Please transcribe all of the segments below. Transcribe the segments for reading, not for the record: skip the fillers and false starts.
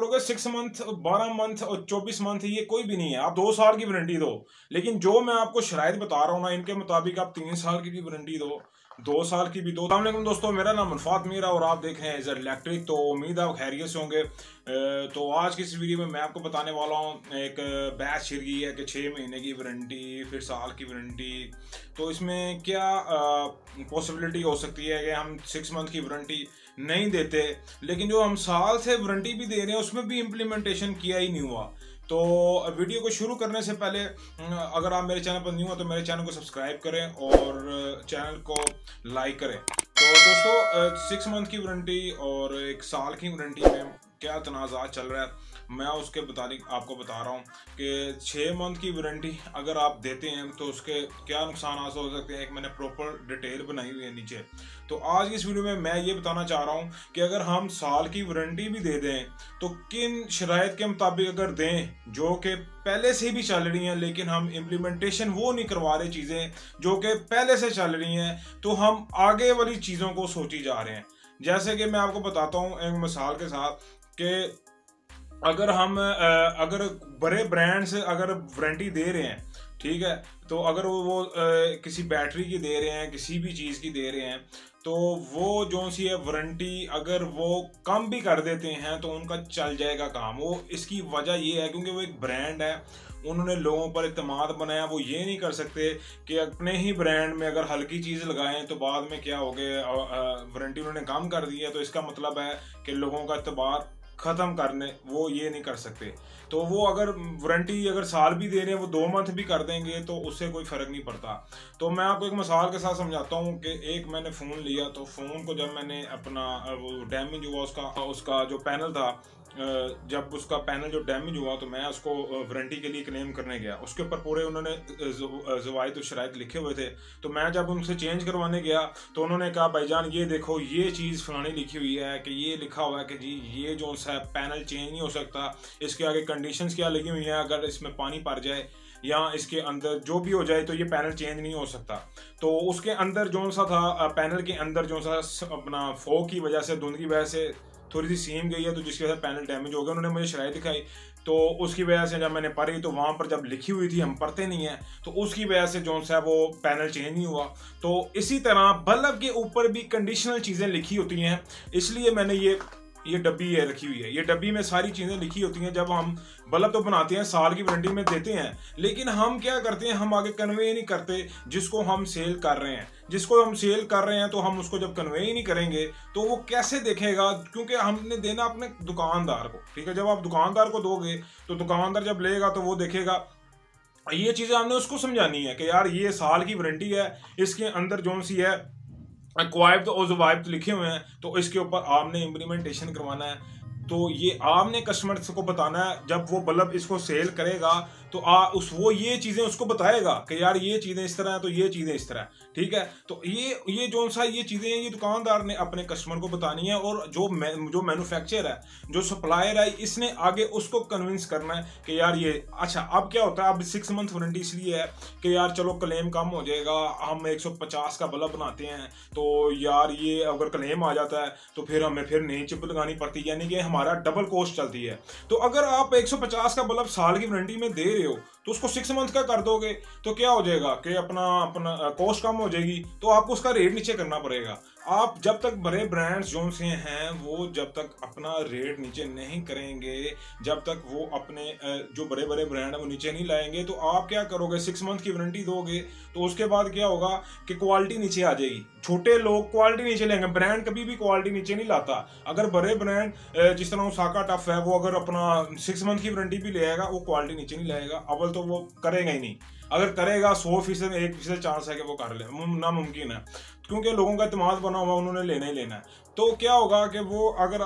करोगे 6 month, 12 month और 24 month, ये कोई भी नहीं है। आप 2 साल की वारंटी दो, लेकिन जो मैं आपको शराइत बता रहा हूँ ना, इनके मुताबिक आप 3 साल की भी वारंटी दो, 2 साल की भी दो। अस्सलाम वालेकुम दोस्तों, मेरा नाम अल्फात मीर है और आप देख रहे हैं इज़र इलेक्ट्रिक। तो उम्मीद है आप खैरियत से होंगे। तो आज की इस वीडियो में मैं आपको बताने वाला हूँ, एक बैच छिड़ गई है कि 6 महीने की वारंटी, फिर साल की वारंटी। तो इसमें क्या पॉसिबिलिटी हो सकती है कि हम 6 मंथ की वारंटी नहीं देते, लेकिन जो हम साल से वारंटी भी दे रहे हैं उसमें भी इम्प्लीमेंटेशन किया ही नहीं हुआ। तो वीडियो को शुरू करने से पहले अगर आप मेरे चैनल पर न्यू हो तो मेरे चैनल को सब्सक्राइब करें और चैनल को लाइक करें। तो दोस्तों, 6 मंथ की वारंटी और एक साल की वारंटी में क्या तनाज़ा चल रहा है, मैं उसके आपको बता रहा हूँ कि 6 मंथ की वारंटी अगर आप देते हैं तो उसके क्या नुकसान हो सकते हैं। एक मैंने प्रॉपर डिटेल बनाई हुई है नीचे। तो आज की इस वीडियो में मैं ये बताना चाह रहा हूँ कि अगर हम साल की वारंटी भी दे दें तो किन शराइत के मुताबिक अगर दें जो कि पहले से भी चल रही हैं, लेकिन हम इम्प्लीमेंटेशन वो नहीं करवा रहे चीज़ें जो कि पहले से चल रही हैं, तो हम आगे वाली चीज़ों को सोची जा रहे हैं। जैसे कि मैं आपको बताता हूँ एक मिसाल के साथ कि अगर बड़े ब्रांड्स अगर वारंटी दे रहे हैं, ठीक है, तो अगर वो किसी बैटरी की दे रहे हैं, किसी भी चीज़ की दे रहे हैं, तो वो जो सी है वारंटी अगर वो कम भी कर देते हैं तो उनका चल जाएगा काम। वो इसकी वजह ये है क्योंकि वो एक ब्रांड है, उन्होंने लोगों पर इत्मीनाद बनाया। वो ये नहीं कर सकते कि अपने ही ब्रांड में अगर हल्की चीज़ लगाएं तो बाद में क्या हो गया, वारंटी उन्होंने कम कर दी है, तो इसका मतलब है कि लोगों का एतबार ख़त्म करने, वो ये नहीं कर सकते। तो वो अगर वारंटी अगर साल भी दे रहे हैं, वो 2 मंथ भी कर देंगे तो उससे कोई फ़र्क नहीं पड़ता। तो मैं आपको एक मिसाल के साथ समझाता हूँ कि एक मैंने फ़ोन लिया, तो फ़ोन को जब मैंने अपना वो डैमेज हुआ, उसका जो पैनल था, जब उसका पैनल जो डैमेज हुआ तो मैं उसको वारंटी के लिए क्लेम करने गया। उसके ऊपर पूरे उन्होंने ज़वायद और शराइत लिखे हुए थे। तो मैं जब उनसे चेंज करवाने गया तो उन्होंने कहा, भाईजान ये देखो, ये चीज़ फलानी लिखी हुई है कि ये लिखा हुआ है कि जी ये जो सा पैनल चेंज नहीं हो सकता, इसके आगे कंडीशंस क्या लगी हुई हैं, अगर इसमें पानी पड़ जाए या इसके अंदर जो भी हो जाए तो ये पैनल चेंज नहीं हो सकता। तो उसके अंदर जो सा था, पैनल के अंदर जो सा अपना फॉग की वजह से, धुंध की वजह से थोड़ी सी सीम गई है, तो जिसकी वजह से पैनल डैमेज हो गया। उन्होंने मुझे शराइत दिखाई, तो उसकी वजह से जब मैंने पढ़ी तो वहाँ पर जब लिखी हुई थी, हम पढ़ते नहीं हैं, तो उसकी वजह से जो सा वो पैनल चेंज नहीं हुआ। तो इसी तरह बल्ब के ऊपर भी कंडीशनल चीज़ें लिखी होती हैं, इसलिए मैंने ये डब्बी ये रखी हुई है। ये डब्बी में सारी चीज़ें लिखी होती हैं। जब हम बल्ब तो बनाते हैं, साल की वारंटी में देते हैं, लेकिन हम क्या करते हैं, हम आगे कन्वे नहीं करते जिसको हम सेल कर रहे हैं। जिसको हम सेल कर रहे हैं तो हम उसको जब कन्वे ही नहीं करेंगे तो वो कैसे देखेगा, क्योंकि हमने देना अपने दुकानदार को, ठीक है। जब आप दुकानदार को दोगे तो दुकानदार जब लेगा तो वो देखेगा। ये चीज़ें हमने उसको समझानी है कि यार ये साल की वारंटी है, इसके अंदर जो सी है क्वाइब और ज़वाइब लिखे हुए हैं, तो इसके ऊपर आपने इम्प्लीमेंटेशन करवाना है। तो ये आपने कस्टमर्स को बताना है। जब वो बल्ब इसको सेल करेगा तो वो ये चीज़ें उसको बताएगा कि यार ये चीज़ें इस तरह है, तो ये चीज़ें इस तरह है, ठीक है। तो ये जो सा ये चीज़ें हैं, ये दुकानदार ने अपने कस्टमर को बतानी है, और जो मैन्युफैक्चर है, जो सप्लायर है, इसने आगे उसको कन्विंस करना है कि यार ये अच्छा। अब क्या होता है, अब 6 मंथ वारंटी इसलिए है कि यार चलो क्लेम कम हो जाएगा, हम 150 का बल्ब बनाते हैं, तो यार ये अगर क्लेम आ जाता है तो फिर हमें फिर नई चिप लगानी पड़ती है, यानी कि हमारा डबल कॉस्ट चलती है। तो अगर आप 150 का बल्ब साल की वारंटी में दे रहे हो तो उसको 6 मंथ का कर दोगे तो क्या हो जाएगा कि अपना कॉस्ट कम हो जाएगी, तो आपको उसका रेट नीचे करना पड़ेगा। आप जब तक बड़े ब्रांड्स जो से हैं वो जब तक अपना रेट नीचे नहीं करेंगे, जब तक वो अपने जो बड़े बड़े ब्रांड है वो नीचे नहीं लाएंगे, तो आप क्या करोगे, 6 मंथ की वारंटी दोगे तो उसके बाद क्या होगा कि क्वालिटी नीचे आ जाएगी। छोटे लोग क्वालिटी नीचे लेंगे, ब्रांड कभी भी क्वालिटी नीचे नहीं लाता। अगर बड़े ब्रांड जिस तरह ओसाका टफ है, वो अगर अपना 6 मंथ की वारंटी भी ले आएगा, वो क्वालिटी नीचे नहीं लाएगा। अव्वल तो वो करेगा ही नहीं, अगर करेगा 100% 1% चांस है कि वो कर ले, नामुमकिन है, क्योंकि लोगों का इत्मीनाद बना हुआ, उन्होंने लेना ही लेना है। तो क्या होगा कि वो अगर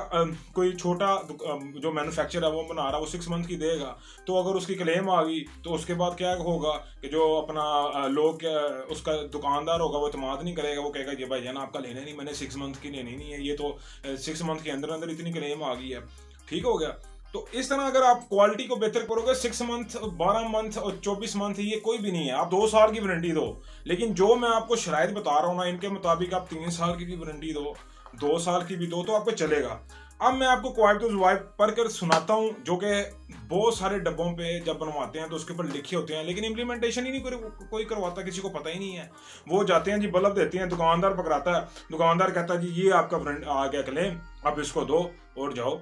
कोई छोटा जो मैन्युफैक्चर है वो बना रहा है, वो 6 मंथ की देगा, तो अगर उसकी क्लेम आ गई तो उसके बाद क्या होगा कि जो अपना लोग उसका दुकानदार होगा वो इत्मीनाद नहीं करेगा, वो कहेगा ये भाईजान आपका लेना नहीं, मैंने 6 मंथ की लेनी नहीं है, ये तो 6 मंथ के अंदर अंदर इतनी क्लेम आ गई है, ठीक हो गया। तो इस तरह अगर आप क्वालिटी को बेहतर करोगे, 6 मंथ, 12 मंथ और 24 मंथ, ये कोई भी नहीं है। आप 2 साल की वारंटी दो, लेकिन जो मैं आपको शराइत बता रहा हूँ ना, इनके मुताबिक आप 3 साल की भी वारंटी दो, 2 साल की भी दो, तो आपको चलेगा। अब मैं आपको क्वाइट टू ज़वाइफ पढ़कर सुनाता हूँ, जो कि बहुत सारे डब्बों पे जब बनवाते हैं तो उसके ऊपर लिखे होते हैं, लेकिन इम्प्लीमेंटेशन ही नहीं कोई करवाता, किसी को पता ही नहीं है। वो जाते हैं जी, बल्ब देते हैं, दुकानदार पकड़ाता है, दुकानदार कहता है जी ये आपका फ्रेंड आ गया क्लेम, अब इसको दो और जाओ।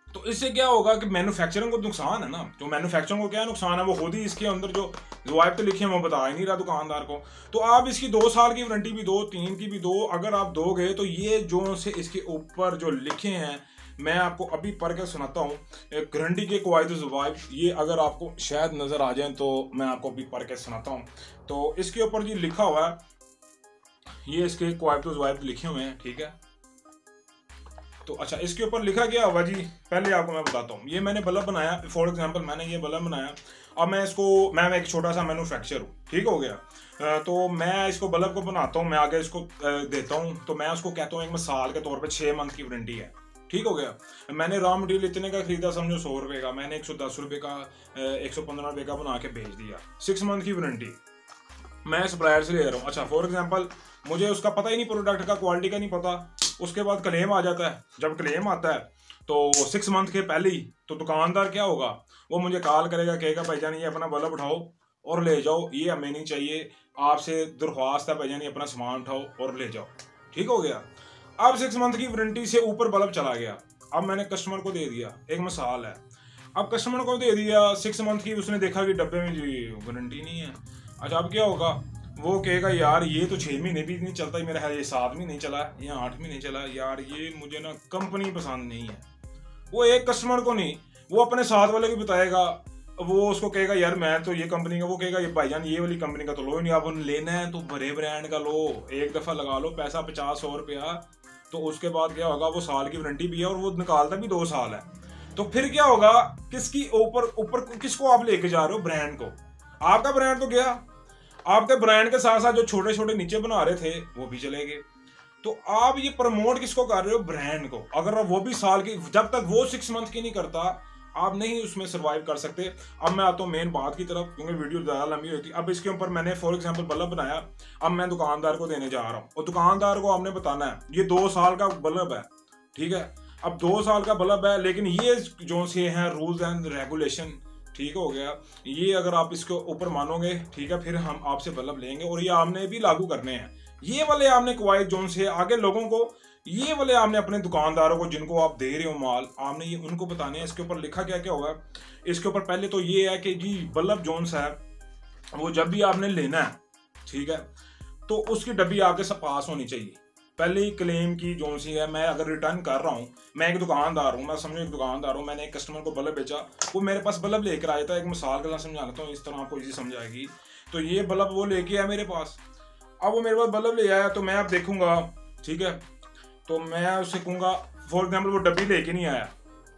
तो इससे क्या होगा कि मैन्युफैक्चरिंग को नुकसान है ना, जो मैन्युफैक्चरिंग को क्या नुकसान है, वो खुद ही इसके अंदर जो ज़वाइफ तो लिखे हैं वो बता ही नहीं रहा दुकानदार को। तो आप इसकी 2 साल की वारंटी भी दो, 3 की भी दो, अगर आप दोगे तो ये जो से इसके ऊपर जो लिखे हैं मैं आपको अभी पढ़ के सुनाता हूँ। गारंटी के क्वाइट ज़वाइफ, ये अगर आपको शायद नज़र आ जाए तो मैं आपको अभी पढ़ के सुनाता हूँ। तो इसके ऊपर जी लिखा हुआ है, ये इसके क्वाइट ज़वाइफ लिखे हुए हैं, ठीक है। तो अच्छा, इसके ऊपर लिखा गया होगा जी, पहले आपको मैं बताता हूँ। ये मैंने बल्ब बनाया, फॉर एग्जांपल मैंने ये बल्ब बनाया, अब मैं इसको, मैं एक छोटा सा मैन्युफैक्चर हूँ, ठीक हो गया। तो मैं इसको बल्ब को बनाता हूँ, मैं आगे इसको देता हूँ, तो मैं उसको कहता हूँ एक मिसाल के तौर पे 6 मंथ की वारंटी है, ठीक हो गया। मैंने रॉ मटेरियल इतने का खरीदा, समझो 100 रुपये का, मैंने 110 रुपये का 115 रुपये का बना के भेज दिया, 6 मंथ की वारंटी मैं सप्लायर से ले रहा हूँ। अच्छा, फॉर एग्जांपल मुझे उसका पता ही नहीं, प्रोडक्ट का क्वालिटी का नहीं पता, उसके बाद क्लेम आ जाता है। जब क्लेम आता है तो 6 मंथ के पहले ही तो दुकानदार क्या होगा, वो मुझे कॉल करेगा, कहेगा भाईजान ये अपना बल्ब उठाओ और ले जाओ, ये हमें नहीं चाहिए, आपसे दरख्वास्त है भाईजान ये अपना सामान उठाओ और ले जाओ, ठीक हो गया। अब 6 मंथ की वारंटी से ऊपर बल्ब चला गया, अब मैंने कस्टमर को दे दिया, एक मिसाल है, अब कस्टमर को दे दिया 6 मंथ की, उसने देखा कि डब्बे में जी वारंटी नहीं है। अच्छा, अब क्या होगा, वो कहेगा यार ये तो 6 महीने भी नहीं चलता, मेरा है ये 7 महीने चला, या 8 महीने चला, यार ये मुझे ना कंपनी पसंद नहीं है। वो एक कस्टमर को नहीं, वो अपने साथ वाले को बताएगा, वो उसको कहेगा यार मैं तो ये कंपनी का, वो कहेगा ये भाईजान ये वाली कंपनी का तो लो ही नहीं, आप लेना है तो बड़े ब्रांड का लो, एक दफ़ा लगा लो, पैसा 50-100 रुपया, तो उसके बाद क्या होगा, वो साल की वारंटी भी है और वो निकालता भी 2 साल है। तो फिर क्या होगा, किसकी ऊपर किसको आप लेके जा रहे हो, ब्रांड को। आपका ब्रांड तो गया, आपके ब्रांड के साथ साथ जो छोटे छोटे नीचे बना रहे थे वो भी चले गए। तो आप ये प्रमोट किसको कर रहे हो, ब्रांड को। अगर वो भी साल की, जब तक वो 6 मंथ की नहीं करता आप नहीं उसमें सर्वाइव कर सकते। अब मैं आता हूँ मेन बात की तरफ, क्योंकि वीडियो ज़्यादा लंबी होती है। अब इसके ऊपर मैंने फॉर एग्जांपल बल्ब बनाया, अब मैं दुकानदार को देने जा रहा हूँ और दुकानदार को आपने बताना है ये 2 साल का बल्ब है, ठीक है। अब 2 साल का बल्ब है, लेकिन ये जो से हैं रूल्स एंड रेगुलेशन, ठीक हो गया, ये अगर आप इसके ऊपर मानोगे, ठीक है, फिर हम आपसे बल्ब लेंगे और ये आपने भी लागू करने हैं। ये वाले आपने क्वाइट जोन से आगे लोगों को, ये वाले आपने अपने दुकानदारों को जिनको आप दे रहे हो माल, आपने ये उनको बताने हैं। इसके ऊपर लिखा क्या क्या होगा, इसके ऊपर पहले तो ये है कि जी बल्ब जोन्स है वो जब भी आपने लेना है, ठीक है, तो उसकी डब्बी आपके पास होनी चाहिए। पहले ही क्लेम की जो सी है, मैं अगर रिटर्न कर रहा हूँ, मैं एक दुकानदार हूँ, मैं समझो एक दुकानदार हूँ, मैंने एक कस्टमर को बल्ब बेचा, वो मेरे पास बल्ब लेकर आया था, एक मिसाल के साथ समझा लेता हूँ, इस तरह आपको इजी समझ आएगी। तो ये बल्ब वो लेके आया मेरे पास, अब वो मेरे पास बल्ब ले आया तो मैं अब देखूंगा, ठीक है, तो मैं उससे कहूँगा, फॉर एग्जाम्पल वो डब्बी लेके नहीं आया,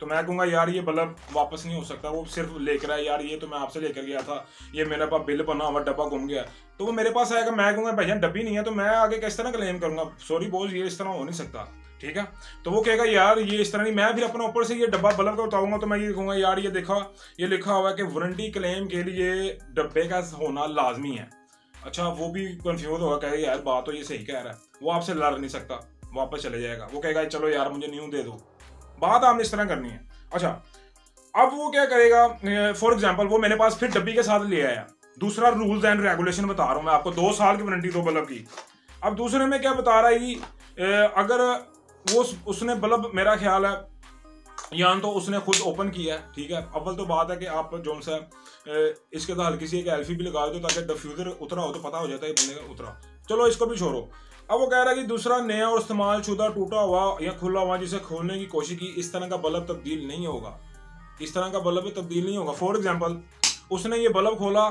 तो मैं कहूँगा यार ये बल्ब वापस नहीं हो सकता, वो सिर्फ लेकर आया, यार ये तो मैं आपसे लेकर गया था, ये मेरे पास बिल बना हुआ डब्बा घूम गया, तो वो मेरे पास आएगा, मैं कहूँगा भैया डब्बी नहीं है, तो मैं आगे किस तरह क्लेम करूँगा, सॉरी बॉस ये इस तरह हो नहीं सकता, ठीक है। तो वो कहेगा यार ये इस तरह नहीं, मैं फिर अपने ऊपर से ये डब्बा बल्ब का बताऊंगा, तो मैं ये कहूँगा यार ये देखा, ये लिखा हुआ है कि वारंटी क्लेम के लिए डब्बे का होना लाजमी है। अच्छा, वो भी कंफ्यूज होगा, कहेगा यार बात तो ये सही कह रहा है, वो आपसे लड़ नहीं सकता, वापस चले जाएगा, वो कहेगा चलो यार मुझे न्यू दे दो, बात आपने इस तरह करनी है। अच्छा, अब वो क्या करेगा, फॉर एग्जांपल वो मेरे पास फिर डब्बी के साथ ले आया, दूसरा रूल्स एंड रेगुलेशन बता रहा हूँ मैं आपको, 2 साल की वारंटी दो बल्ब की। अब दूसरे में क्या बता रहा है कि अगर वो उसने बल्ब, मेरा ख्याल है या तो उसने खुद ओपन किया है, ठीक है, अव्वल तो बात है कि आप जो सा इसके तो हल्की सी एक एल्फी भी लगा दो ताकि डिफ्यूजर उतरा हो तो पता हो जाता है बंदे का उतरा, चलो इसको भी छोड़ो। अब वो कह रहा है कि दूसरा नया और इस्तेमाल शुदा टूटा हुआ या खुला हुआ जिसे खोलने की कोशिश की, इस तरह का बल्ब तब्दील नहीं होगा, इस तरह का बल्ब तब्दील नहीं होगा। फॉर एग्जांपल उसने ये बल्ब खोला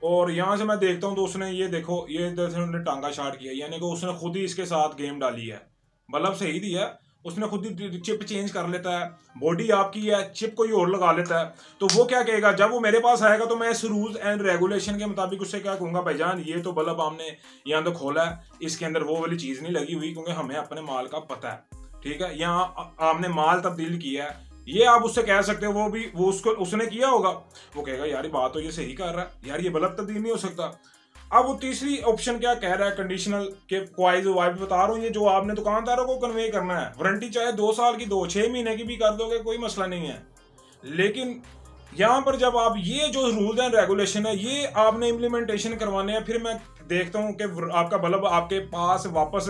और यहाँ से मैं देखता हूँ तो उसने ये देखो ये इधर से उन्होंने टांगा शार्ट किया, यानी कि उसने खुद ही इसके साथ गेम डाली है, बल्ब सही दिया, उसने खुद ही चिप चेंज कर लेता है, बॉडी आपकी है, चिप कोई और लगा लेता है। तो वो क्या कहेगा, जब वो मेरे पास आएगा तो मैं इस रूल्स एंड रेगुलेशन के मुताबिक उससे क्या कहूँगा, भाईजान ये तो बल्ब आपने यहाँ तो खोला है, इसके अंदर वो वाली चीज़ नहीं लगी हुई, क्योंकि हमें अपने माल का पता है, ठीक है, यहाँ आपने माल तब्दील किया है, ये आप उससे कह सकते हो। वो भी वो उसको उसने किया होगा, वो कहेगा यार बात तो ये सही कर रहा है, यार ये बल्ब तब्दील नहीं हो सकता। अब वो तीसरी ऑप्शन क्या कह रहा है, कंडीशनल के क्वाइज वाइज बता रहा हूँ, ये जो आपने दुकानदारों को कन्वे करना है। वारंटी चाहे 2 साल की दो, 6 महीने की भी कर दोगे, कोई मसला नहीं है। लेकिन यहाँ पर जब आप ये जो रूल्स एंड रेगुलेशन है ये आपने इम्प्लीमेंटेशन करवाने हैं, फिर मैं देखता हूँ कि आपका बल्ब आपके पास वापस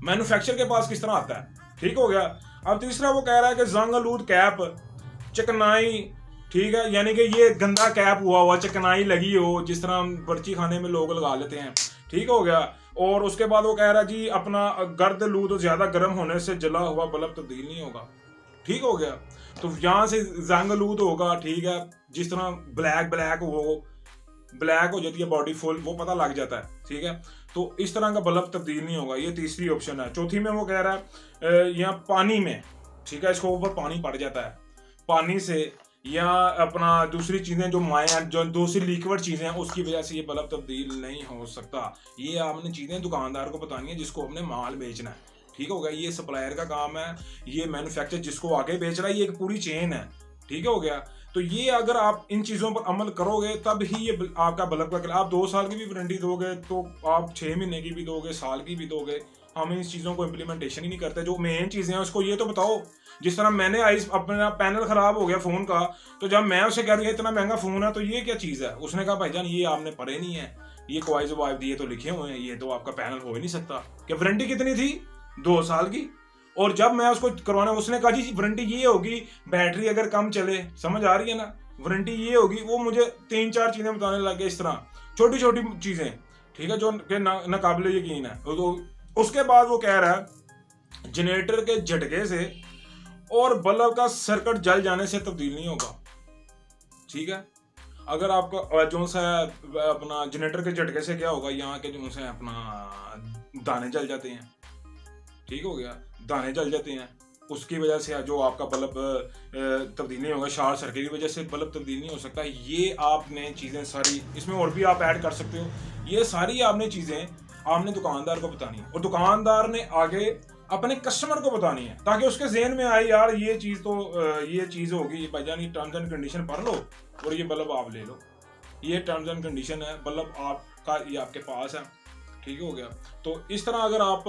मैन्युफैक्चर के पास किस तरह आता है। ठीक हो गया। अब तीसरा वो कह रहा है कि जंग आलूद कैप, चिकनाई, ठीक है, यानी कि ये गंदा कैप हुआ चिकनाई लगी हो, जिस तरह हम बर्ची खाने में लोग लगा लेते हैं। ठीक हो गया। और उसके बाद वो कह रहा है जी अपना गर्द लूद ज्यादा गर्म होने से जला हुआ बल्ब तब्दील नहीं होगा। ठीक हो गया। तो यहाँ से जंग आलूद होगा, ठीक है, जिस तरह ब्लैक हो जाती है बॉडी फुल, वो पता लग जाता है। ठीक है। तो इस तरह का बल्ब तब्दील नहीं होगा। ये तीसरी ऑप्शन है। चौथी में वो कह रहा है यहाँ पानी में, ठीक है, इसको ऊपर पानी पड़ जाता है, पानी से या अपना दूसरी चीजें जो माया जो दूसरी लिक्विड चीजें हैं उसकी वजह से ये बल्ब तब्दील नहीं हो सकता। ये आपने चीजें दुकानदार को बतानी है जिसको हमने माल बेचना है। ठीक हो गया। ये सप्लायर का काम है, ये मैन्युफैक्चर जिसको आगे बेच रहा है, ये एक पूरी चेन है। ठीक हो गया। तो ये अगर आप इन चीज़ों पर अमल करोगे तब ही ये आपका बल्ब का, आप 2 साल की भी वारंटी दोगे तो आप 6 महीने की भी दोगे, साल की भी दोगे। हम इन चीज़ों को इम्प्लीमेंटेशन ही नहीं करते। जो मेन चीज़ें हैं उसको ये तो बताओ। जिस तरह मैंने अपना पैनल खराब हो गया फ़ोन का, तो जब मैं उसे कह रही हूँ इतना महंगा फ़ोन है तो ये क्या चीज़ है, उसने कहा भाईजान ये आपने पढ़े नहीं है, ये क्वाइज वाइज दिए तो लिखे हुए हैं, ये तो आपका पैनल हो ही नहीं सकता। कि वारंटी कितनी थी, 2 साल की। और जब मैं उसको करवाना, उसने कहा जी वारंटी ये होगी बैटरी अगर कम चले, समझ आ रही है ना, वारंटी ये होगी। वो मुझे 3-4 चीजें बताने लगे इस तरह, छोटी छोटी चीजें, ठीक है, जो ना काबिल यकीन है। तो उसके बाद वो कह रहा है जनरेटर के झटके से और बल्ब का सर्किट जल जाने से तब्दील नहीं होगा। ठीक है। अगर आपका जो सा अपना जनरेटर के झटके से क्या होगा, यहाँ के जो से अपना दाने जल जाते हैं। ठीक हो गया। दाने जल जाते हैं, उसकी वजह से जो आपका बल्ब तब्दील नहीं होगा, शॉर्ट सर्किट की वजह से बल्ब तब्दील नहीं हो सकता। ये आपने चीज़ें सारी, इसमें और भी आप ऐड कर सकते हो, ये सारी आपने चीज़ें आपने दुकानदार को बतानी है और दुकानदार ने आगे अपने कस्टमर को बतानी है, ताकि उसके जहन में आए यार ये चीज़ तो ये चीज़ होगी, भाईजान ये टर्म्स एंड कंडीशन पढ़ लो और ये बल्ब आप ले लो, ये टर्म्स एंड कंडीशन है, बल्ब आपका ये आपके पास है। ठीक हो गया। तो इस तरह अगर आप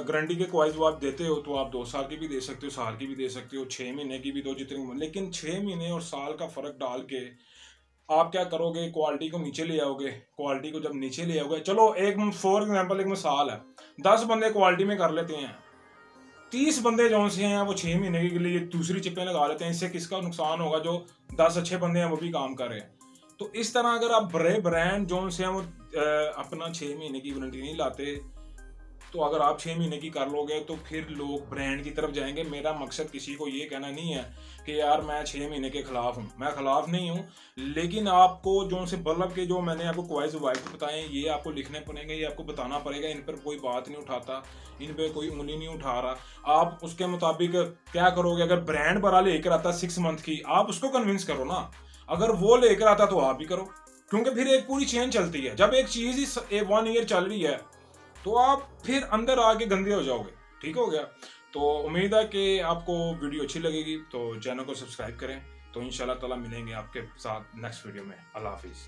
गारंटी के क्वाइज आप देते हो तो आप 2 साल की भी दे सकते हो, साल की भी दे सकते हो, 6 महीने की भी दो, जितनी, लेकिन 6 महीने और साल का फर्क डाल के आप क्या करोगे, क्वालिटी को नीचे ले आओगे। क्वालिटी को जब नीचे ले आओगे, चलो एक फॉर एग्जाम्पल एक मिसाल है, 10 बंदे क्वालिटी में कर लेते हैं, 30 बंदे जो से हैं वो 6 महीने के लिए दूसरी चिपें लगा लेते हैं। इससे किसका नुकसान होगा, जो 10 अच्छे बंदे हैं वो भी काम कर रहे हैं। तो इस तरह अगर आप बड़े ब्रांड जो से हैं वो अपना 6 महीने की वारंटी नहीं लाते, तो अगर आप 6 महीने की कर लोगे तो फिर लोग ब्रांड की तरफ जाएंगे। मेरा मकसद किसी को ये कहना नहीं है कि यार मैं 6 महीने के खिलाफ हूँ, मैं खिलाफ नहीं हूँ, लेकिन आपको जो से बल्ब के जो मैंने आपको क्वाइज वाइज बताए ये आपको लिखने पड़ेंगे, ये आपको बताना पड़ेगा। इन पर कोई बात नहीं उठाता, इन पर कोई उंगली नहीं उठा रहा। आप उसके मुताबिक क्या करोगे, अगर ब्रांड बड़ा लेकर आता 6 मंथ की, आप उसको कन्विंस करो ना। अगर वो लेकर आता तो आप भी करो, क्योंकि फिर एक पूरी चेन चलती है। जब एक चीज ही 1 ईयर चल रही है तो आप फिर अंदर आके गंदे हो जाओगे। ठीक हो गया। तो उम्मीद है कि आपको वीडियो अच्छी लगेगी, तो चैनल को सब्सक्राइब करें। तो इंशाल्लाह ताला मिलेंगे आपके साथ नेक्स्ट वीडियो में। अल्लाह हाफिज़।